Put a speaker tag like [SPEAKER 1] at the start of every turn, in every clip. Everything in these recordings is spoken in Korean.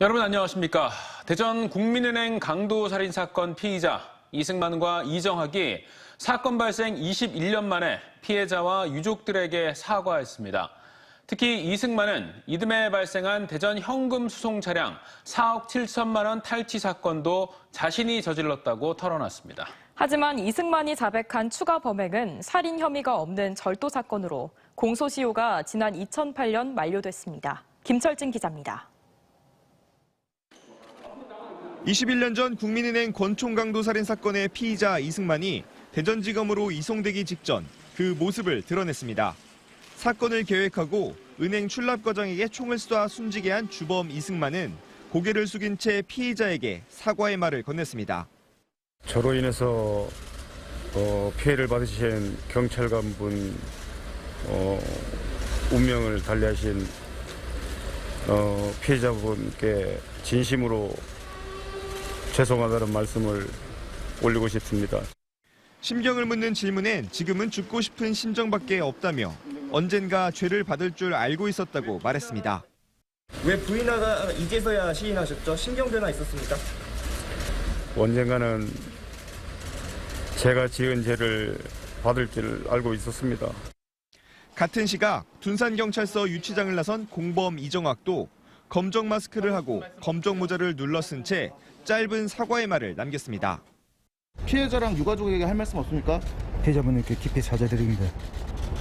[SPEAKER 1] 여러분 안녕하십니까. 대전 국민은행 강도 살인 사건 피의자 이승만과 이정학이 사건 발생 21년 만에 피해자와 유족들에게 사과했습니다. 특히 이승만은 이듬해 발생한 대전 현금 수송 차량 4억 7천만 원 탈취 사건도 자신이 저질렀다고 털어놨습니다.
[SPEAKER 2] 하지만 이승만이 자백한 추가 범행은 살인 혐의가 없는 절도 사건으로 공소시효가 지난 2008년 만료됐습니다. 김철진 기자입니다.
[SPEAKER 3] 21년 전 국민은행 권총강도 살인 사건의 피의자 이승만이 대전지검으로 이송되기 직전 그 모습을 드러냈습니다. 사건을 계획하고 은행 출납 과장에게 총을 쏴 숨지게 한 주범 이승만은 고개를 숙인 채 피의자에게 사과의 말을 건넸습니다.
[SPEAKER 4] 저로 인해서 피해를 받으신 경찰관분 운명을 달리하신 피해자분께 진심으로 죄송하다는 말씀을 올리고 싶습니다.
[SPEAKER 3] 심경을 묻는 질문엔 지금은 죽고 싶은 심정밖에 없다며 언젠가 죄를 받을 줄 알고 있었다고 말했습니다.
[SPEAKER 5] 왜 부인하다 이제서야 시인하셨죠? 심경 변화 있었습니까?
[SPEAKER 4] 언젠가는 제가 지은 죄를 받을 줄 알고 있었습니다.
[SPEAKER 3] 같은 시각 둔산경찰서 유치장을 나선 공범 이정학도 검정 마스크를 하고 검정 모자를 눌러 쓴 채 짧은 사과의 말을 남겼습니다.
[SPEAKER 6] 피해자랑 유가족에게 할 말씀 없습니까?
[SPEAKER 7] 피해자분에게 깊이 사죄드립니다.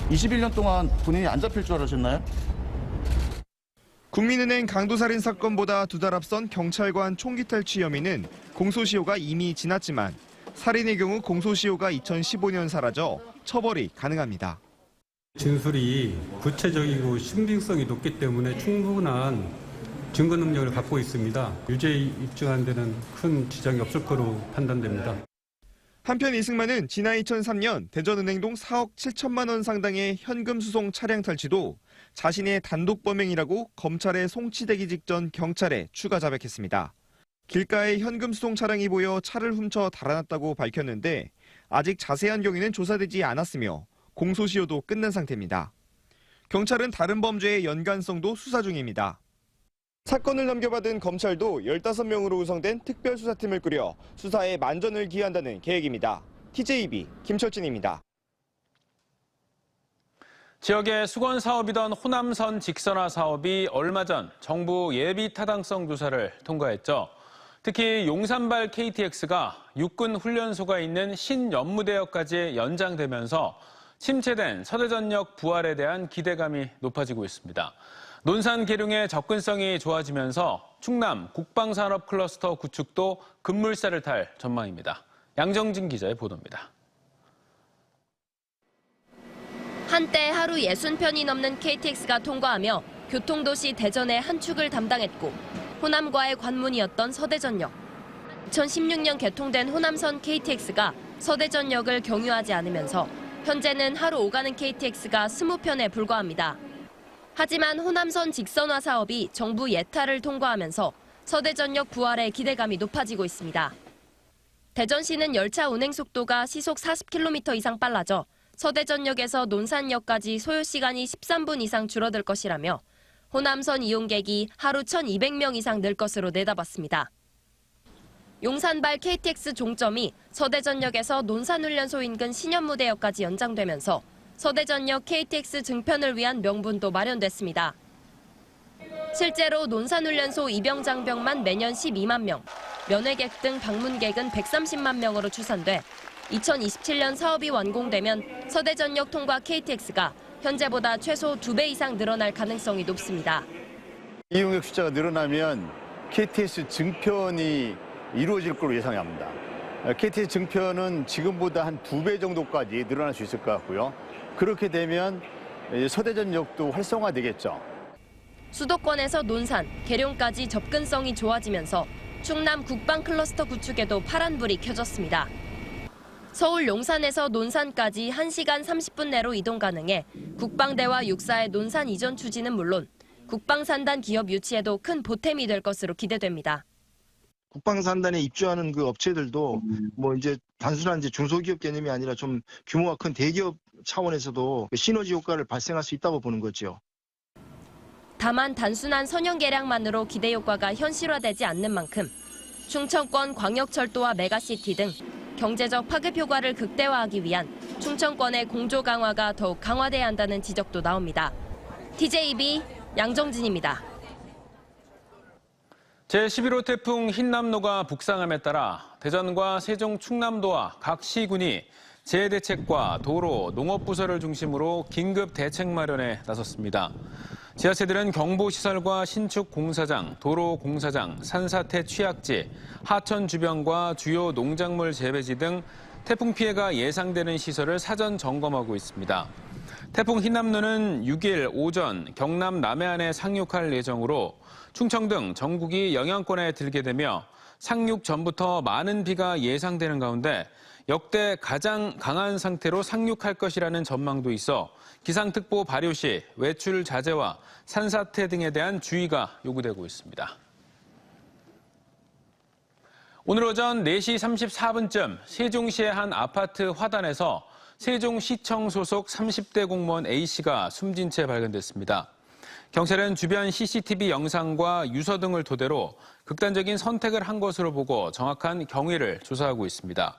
[SPEAKER 6] 21년 동안 본인이 안 잡힐 줄 알았나요?
[SPEAKER 3] 국민은행 강도살인 사건보다 2달 앞선 경찰관 총기 탈취 혐의는 공소시효가 이미 지났지만 살인의 경우 공소시효가 2015년 사라져 처벌이 가능합니다.
[SPEAKER 8] 진술이 구체적이고 신빙성이 높기 때문에 충분한 증거 능력을 갖고 있습니다. 유죄 입증하는 데는 큰 지장이 없을 거로 판단됩니다.
[SPEAKER 3] 한편 이승만은 지난 2003년 대전은행동 4억 7천만 원 상당의 현금 수송 차량 탈취도 자신의 단독 범행이라고 검찰에 송치되기 직전 경찰에 추가 자백했습니다. 길가에 현금 수송 차량이 보여 차를 훔쳐 달아났다고 밝혔는데 아직 자세한 경위는 조사되지 않았으며 공소시효도 끝난 상태입니다. 경찰은 다른 범죄의 연관성도 수사 중입니다. 사건을 넘겨받은 검찰도 15명으로 구성된 특별수사팀을 꾸려 수사에 만전을 기한다는 계획입니다. TJB 김철진입니다.
[SPEAKER 1] 지역의 수건 사업이던 호남선 직선화 사업이 얼마 전 정부 예비 타당성 조사를 통과했죠. 특히 용산발 KTX가 육군 훈련소가 있는 신연무대역까지 연장되면서 침체된 서대전역 부활에 대한 기대감이 높아지고 있습니다. 논산 계룡의 접근성이 좋아지면서 충남 국방산업 클러스터 구축도 급물살을 탈 전망입니다. 양정진 기자의 보도입니다.
[SPEAKER 9] 한때 하루 60편이 넘는 KTX가 통과하며 교통도시 대전의 한 축을 담당했고 호남과의 관문이었던 서대전역. 2016년 개통된 호남선 KTX가 서대전역을 경유하지 않으면서 현재는 하루 오가는 KTX가 20편에 불과합니다. 하지만 호남선 직선화 사업이 정부 예타를 통과하면서 서대전역 부활에 기대감이 높아지고 있습니다. 대전시는 열차 운행 속도가 시속 40km 이상 빨라져 서대전역에서 논산역까지 소요 시간이 13분 이상 줄어들 것이라며 호남선 이용객이 하루 1,200명 이상 늘 것으로 내다봤습니다. 용산발 KTX 종점이 서대전역에서 논산훈련소 인근 신연무대역까지 연장되면서 서대전역 KTX 증편을 위한 명분도 마련됐습니다. 실제로 논산훈련소 입영장병만 매년 12만 명, 면회객 등 방문객은 130만 명으로 추산돼 2027년 사업이 완공되면 서대전역 통과 KTX가 현재보다 최소 2배 이상 늘어날 가능성이 높습니다.
[SPEAKER 10] 이용객 숫자가 늘어나면 KTX 증편이 이루어질 걸로 예상합니다. KTX 증편은 지금보다 한 2배 정도까지 늘어날 수 있을 것 같고요. 그렇게 되면 서대전역도 활성화되겠죠.
[SPEAKER 9] 수도권에서 논산, 계룡까지 접근성이 좋아지면서 충남 국방 클러스터 구축에도 파란불이 켜졌습니다. 서울 용산에서 논산까지 1시간 30분 내로 이동 가능해 국방대와 육사의 논산 이전 추진은 물론 국방산단 기업 유치에도 큰 보탬이 될 것으로 기대됩니다.
[SPEAKER 11] 국방산단에 입주하는 그 업체들도 이제 단순한 중소기업 개념이 아니라 좀 규모가 큰 대기업 차원에서도 시너지 효과를 발생할 수 있다고 보는 거죠.
[SPEAKER 9] 다만 단순한 선형 개량만으로 기대 효과가 현실화되지 않는 만큼 충청권 광역철도와 메가시티 등 경제적 파급 효과를 극대화하기 위한 충청권의 공조 강화가 더욱 강화돼야 한다는 지적도 나옵니다. TJB 양정진입니다.
[SPEAKER 1] 제11호 태풍 흰남노가 북상함에 따라 대전과 세종, 충남도와 각 시군이 재해대책과 도로, 농업부서를 중심으로 긴급 대책 마련에 나섰습니다. 지자체들은 경보시설과 신축 공사장, 도로 공사장, 산사태 취약지, 하천 주변과 주요 농작물 재배지 등 태풍 피해가 예상되는 시설을 사전 점검하고 있습니다. 태풍 흰남노는 6일 오전 경남 남해안에 상륙할 예정으로 충청 등 전국이 영향권에 들게 되며 상륙 전부터 많은 비가 예상되는 가운데 역대 가장 강한 상태로 상륙할 것이라는 전망도 있어 기상특보 발효 시 외출 자제와 산사태 등에 대한 주의가 요구되고 있습니다. 오늘 오전 4시 34분쯤 세종시의 한 아파트 화단에서 세종시청 소속 30대 공무원 A씨가 숨진 채 발견됐습니다. 경찰은 주변 CCTV 영상과 유서 등을 토대로 극단적인 선택을 한 것으로 보고 정확한 경위를 조사하고 있습니다.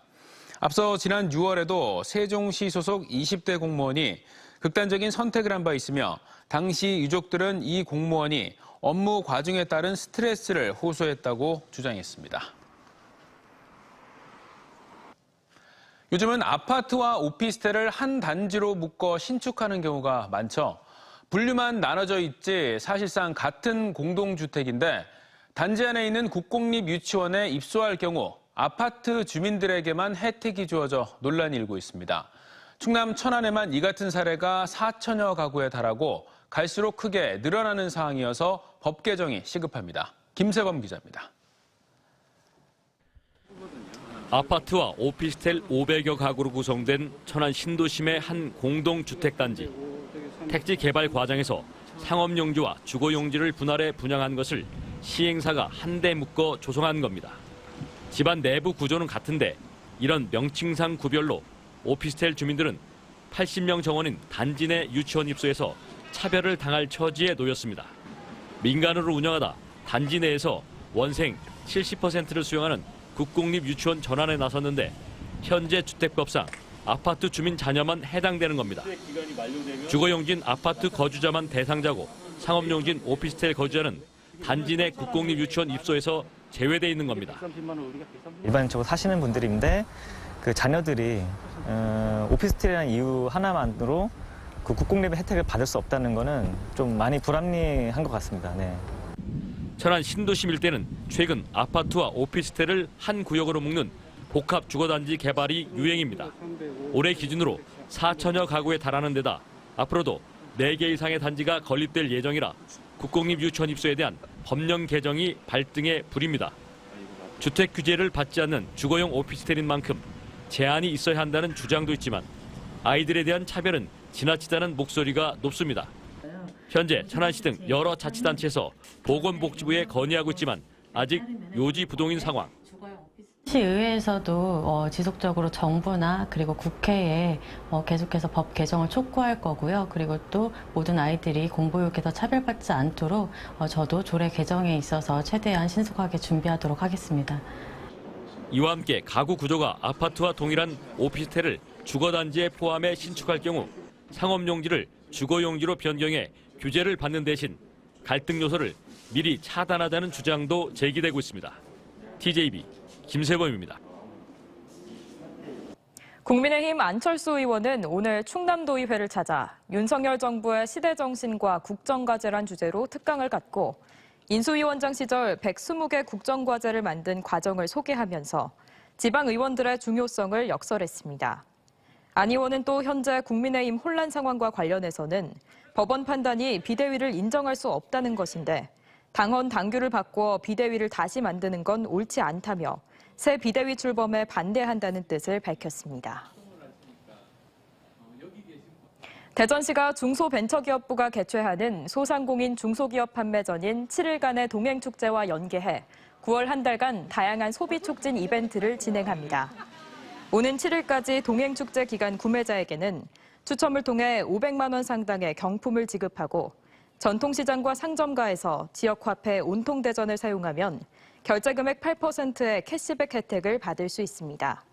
[SPEAKER 1] 앞서 지난 6월에도 세종시 소속 20대 공무원이 극단적인 선택을 한 바 있으며 당시 유족들은 이 공무원이 업무 과중에 따른 스트레스를 호소했다고 주장했습니다. 요즘은 아파트와 오피스텔을 한 단지로 묶어 신축하는 경우가 많죠. 분류만 나눠져 있지 사실상 같은 공동주택인데 단지 안에 있는 국공립유치원에 입소할 경우 아파트 주민들에게만 혜택이 주어져 논란이 일고 있습니다. 충남 천안에만 이 같은 사례가 4천여 가구에 달하고 갈수록 크게 늘어나는 상황이어서 법 개정이 시급합니다. 김세범 기자입니다.
[SPEAKER 12] 아파트와 오피스텔 500여 가구로 구성된 천안 신도심의 한 공동주택단지. 택지 개발 과정에서 상업용지와 주거용지를 분할해 분양한 것을 시행사가 한데 묶어 조성한 겁니다. 집안 내부 구조는 같은데 이런 명칭상 구별로 오피스텔 주민들은 80명 정원인 단지 내 유치원 입소에서 차별을 당할 처지에 놓였습니다. 민간으로 운영하다 단지 내에서 원생 70%를 수용하는 국공립유치원 전환에 나섰는데 현재 주택법상 아파트 주민 자녀만 해당되는 겁니다. 주거용지인 아파트 거주자만 대상자고 상업용지인 오피스텔 거주자는 단지 내 국공립유치원 입소에서 제외돼 있는 겁니다.
[SPEAKER 13] 일반적으로 사시는 분들인데 그 자녀들이 오피스텔이라는 이유 하나만으로 그 국공립의 혜택을 받을 수 없다는 거는 좀 많이 불합리한 것 같습니다. 네.
[SPEAKER 12] 천안 신도심 일대는 최근 아파트와 오피스텔을 한 구역으로 묶는 복합 주거단지 개발이 유행입니다. 올해 기준으로 4천여 가구에 달하는 데다 앞으로도 4개 이상의 단지가 건립될 예정이라 국공립 유치원 입소에 대한 법령 개정이 발등에 불입니다. 주택 규제를 받지 않는 주거용 오피스텔인 만큼 제한이 있어야 한다는 주장도 있지만 아이들에 대한 차별은 지나치다는 목소리가 높습니다. 현재 천안시 등 여러 자치단체에서 보건복지부에 건의하고 있지만 아직 요지부동인 상황.
[SPEAKER 14] 시의회에서도 지속적으로 정부나 그리고 국회에 계속해서 법 개정을 촉구할 거고요. 그리고 또 모든 아이들이 공보육에서 차별받지 않도록 저도 조례 개정에 있어서 최대한 신속하게 준비하도록 하겠습니다.
[SPEAKER 12] 이와 함께 가구 구조가 아파트와 동일한 오피스텔을 주거단지에 포함해 신축할 경우 상업용지를 주거용지로 변경해 규제를 받는 대신 갈등 요소를 미리 차단하자는 주장도 제기되고 있습니다. TJB 김세범입니다.
[SPEAKER 2] 국민의힘 안철수 의원은 오늘 충남도의회를 찾아 윤석열 정부의 시대정신과 국정과제란 주제로 특강을 갖고 인수위원장 시절 120개 국정과제를 만든 과정을 소개하면서 지방의원들의 중요성을 역설했습니다. 안 의원은 또 현재 국민의힘 혼란 상황과 관련해서는 법원 판단이 비대위를 인정할 수 없다는 것인데 당헌 당규를 바꿔 비대위를 다시 만드는 건 옳지 않다며 새 비대위 출범에 반대한다는 뜻을 밝혔습니다. 대전시가 중소벤처기업부가 개최하는 소상공인 중소기업 판매전인 7일간의 동행축제와 연계해 9월 한 달간 다양한 소비 촉진 이벤트를 진행합니다. 오는 7일까지 동행축제 기간 구매자에게는 추첨을 통해 500만 원 상당의 경품을 지급하고 전통시장과 상점가에서 지역화폐 온통대전을 사용하면 결제금액 8%의 캐시백 혜택을 받을 수 있습니다.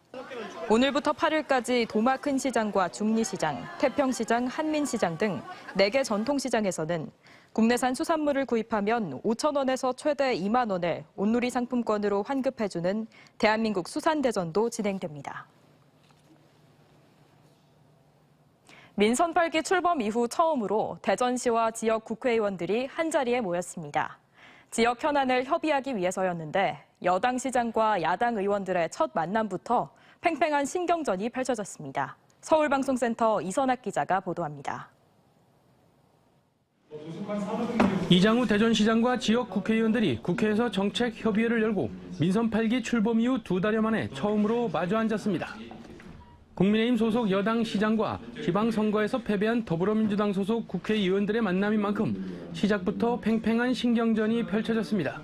[SPEAKER 2] 오늘부터 8일까지 도마큰시장과 중리시장, 태평시장, 한민시장 등 4개 전통시장에서는 국내산 수산물을 구입하면 5,000원에서 최대 2만 원을 온누리 상품권으로 환급해주는 대한민국 수산대전도 진행됩니다. 민선 8기 출범 이후 처음으로 대전시와 지역 국회의원들이 한자리에 모였습니다. 지역 현안을 협의하기 위해서였는데 여당 시장과 야당 의원들의 첫 만남부터 팽팽한 신경전이 펼쳐졌습니다. 서울방송센터 이선학 기자가 보도합니다.
[SPEAKER 15] 이장우 대전시장과 지역 국회의원들이 국회에서 정책협의회를 열고 민선 8기 출범 이후 2달여 만에 처음으로 마주 앉았습니다. 국민의힘 소속 여당 시장과 지방선거에서 패배한 더불어민주당 소속 국회의원들의 만남인 만큼 시작부터 팽팽한 신경전이 펼쳐졌습니다.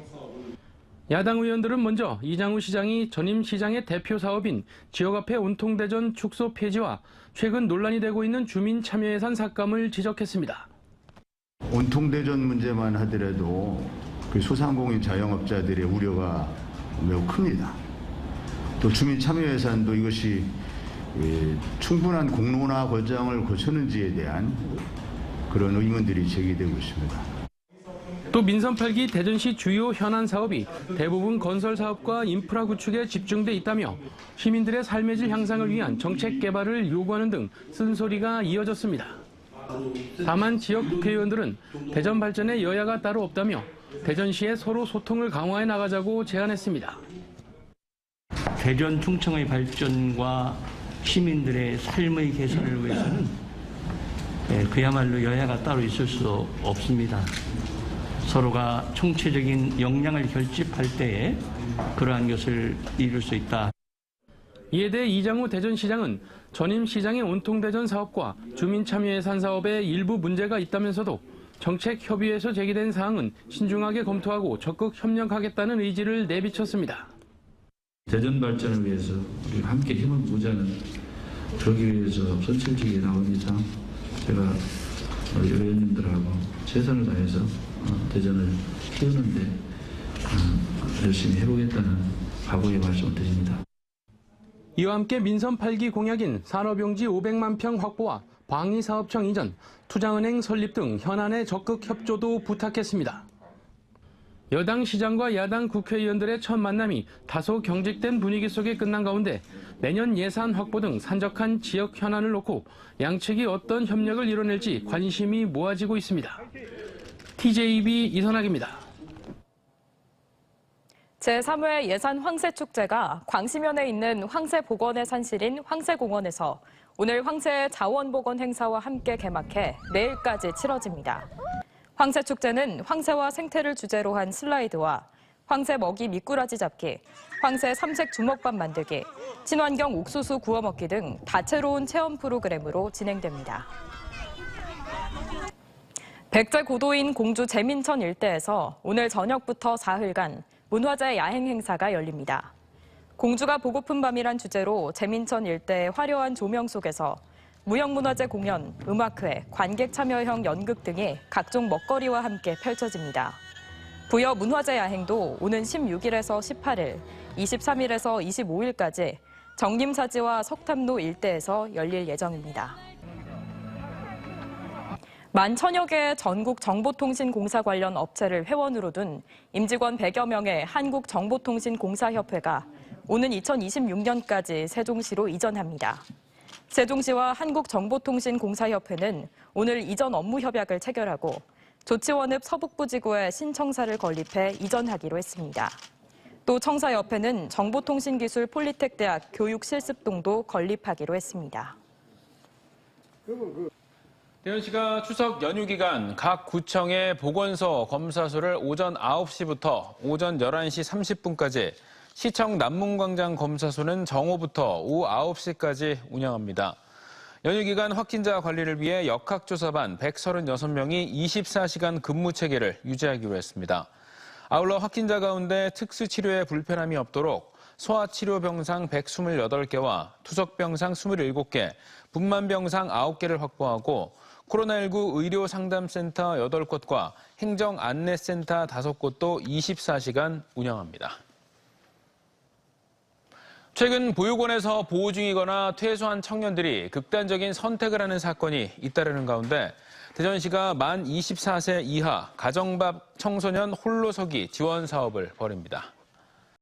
[SPEAKER 15] 야당 의원들은 먼저 이장우 시장이 전임 시장의 대표 사업인 지역화폐 온통대전 축소 폐지와 최근 논란이 되고 있는 주민참여예산 삭감을 지적했습니다.
[SPEAKER 10] 온통대전 문제만 하더라도 그 소상공인 자영업자들의 우려가 매우 큽니다. 또 주민참여예산도 이것이 충분한 공론화 과정을 거쳤는지에 대한 그런 의문들이 제기되고 있습니다.
[SPEAKER 15] 또 민선 8기 대전시 주요 현안 사업이 대부분 건설 사업과 인프라 구축에 집중돼 있다며 시민들의 삶의 질 향상을 위한 정책 개발을 요구하는 등 쓴소리가 이어졌습니다. 다만 지역 국회의원들은 대전 발전에 여야가 따로 없다며 대전시에 서로 소통을 강화해 나가자고 제안했습니다.
[SPEAKER 16] 대전 충청의 발전과 시민들의 삶의 개선을 위해서는 그야말로 여야가 따로 있을 수 없습니다. 서로가 총체적인 역량을 결집할 때에 그러한 것을 이룰 수 있다.
[SPEAKER 15] 이에 대해 이장우 대전시장은 전임 시장의 온통대전 사업과 주민참여예산 사업에 일부 문제가 있다면서도 정책협의회에서 제기된 사항은 신중하게 검토하고 적극 협력하겠다는 의지를 내비쳤습니다.
[SPEAKER 17] 대전 발전을 위해서 우리가 함께 힘을 모으자는 그러기 위해서 선출직에 나온 이상 제가 우리 의원님들하고 최선을 다해서 대전을 키우는데 열심히 해보겠다는 각오의 말씀을 드립니다.
[SPEAKER 15] 이와 함께 민선 8기 공약인 산업용지 500만 평 확보와 방위사업청 이전, 투자은행 설립 등 현안의 적극 협조도 부탁했습니다. 여당 시장과 야당 국회의원들의 첫 만남이 다소 경직된 분위기 속에 끝난 가운데 내년 예산 확보 등 산적한 지역 현안을 놓고 양측이 어떤 협력을 이뤄낼지 관심이 모아지고 있습니다. TJB 이선학입니다.
[SPEAKER 2] 제3회 예산 황새축제가 광시면에 있는 황새복원의 산실인 황새공원에서 오늘 황새 자원복원 행사와 함께 개막해 내일까지 치러집니다. 황새축제는 황새와 생태를 주제로 한 슬라이드와 황새 먹이 미꾸라지 잡기, 황새 삼색 주먹밥 만들기, 친환경 옥수수 구워 먹기 등 다채로운 체험 프로그램으로 진행됩니다. 백제 고도인 공주 제민천 일대에서 오늘 저녁부터 사흘간 문화재 야행 행사가 열립니다. 공주가 보고픈 밤이란 주제로 제민천 일대의 화려한 조명 속에서 무형문화재 공연, 음악회, 관객 참여형 연극 등이 각종 먹거리와 함께 펼쳐집니다. 부여 문화재 야행도 오는 16일에서 18일, 23일에서 25일까지 정림사지와 석탐로 일대에서 열릴 예정입니다. 11,000여 개의 전국 정보통신공사 관련 업체를 회원으로 둔 임직원 100여 명의 한국정보통신공사협회가 오는 2026년까지 세종시로 이전합니다. 세종시와 한국정보통신공사협회는 오늘 이전 업무 협약을 체결하고 조치원읍 서북부지구에 신청사를 건립해 이전하기로 했습니다. 또 청사협회는 정보통신기술 폴리텍대학 교육실습동도 건립하기로 했습니다.
[SPEAKER 1] 대전시가 추석 연휴 기간 각 구청의 보건소, 검사소를 오전 9시부터 오전 11시 30분까지, 시청 남문광장 검사소는 정오부터 오후 9시까지 운영합니다. 연휴 기간 확진자 관리를 위해 역학조사반 136명이 24시간 근무 체계를 유지하기로 했습니다. 아울러 확진자 가운데 특수치료에 불편함이 없도록 소아치료병상 128개와 투석병상 27개, 분만병상 9개를 확보하고 코로나19 의료상담센터 8곳과 행정안내센터 5곳도 24시간 운영합니다. 최근 보육원에서 보호 중이거나 퇴소한 청년들이 극단적인 선택을 하는 사건이 잇따르는 가운데 대전시가 만 24세 이하 가정밥 청소년 홀로서기 지원 사업을 벌입니다.